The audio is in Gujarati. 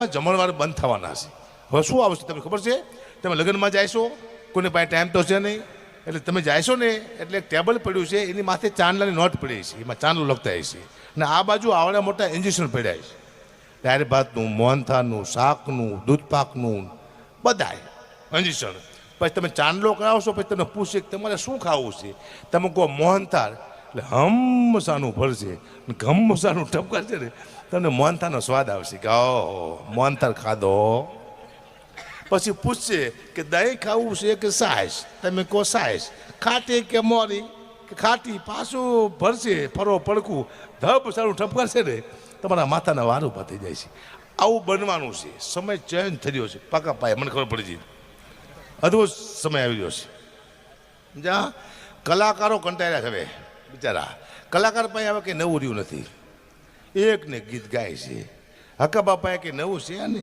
જમણવાર બંધ થવાના છે. હવે શું આવશે તમને ખબર છે? તમે લગ્નમાં જાયશો, કોઈને પાસે ટાઈમ તો છે નહીં, એટલે તમે જાયશો ને એટલે એક ટેબલ પડ્યું છે, એની માથે ચાંદલાની નોટ પડી છે, એમાં ચાંદલો લખતા છે, અને આ બાજુ આવડા મોટા ઇન્જેક્શન પડ્યા છે, દાળ ભાતનું, મોહનથાળનું, શાકનું, દૂધપાકનું, બધાય ઇન્જેક્શન. પછી તમે ચાંદલો કરાવશો, પછી તમને પૂછશે કે તમારે શું ખાવું છે, તમે કહો મોહનથાળ, એટલે હમસાનું ભરશે, ઘમસાનું ટપકાશે ને તમને મોહનથાળનો સ્વાદ આવશે કે ઓહો મોહનથાળ ખાધો. પછી પૂછશે કે દહીં ખાવું છે કે સાસ, તમે કહો સાસ, ખાટી કે મોરી કે ખાટી, પાછું ભરશે ફરો પડકું, ધબ સારું ઠપકારશે ને તમારા માથાના વાર ઊભા થઈ જાય છે. આવું બનવાનું છે. સમય ચેન્જ થઈ રહ્યો છે પાકા પાયે, મને ખબર પડી છે. અદભુત સમય આવી રહ્યો છે. જ્યાં કલાકારો કંટાળ્યા છે હવે બિચારા, કલાકાર પાસે હવે કંઈ નવું રહ્યું નથી, એક ને ગીત ગાય છે. હકા બાપાએ કંઈ નવું છે નહીં.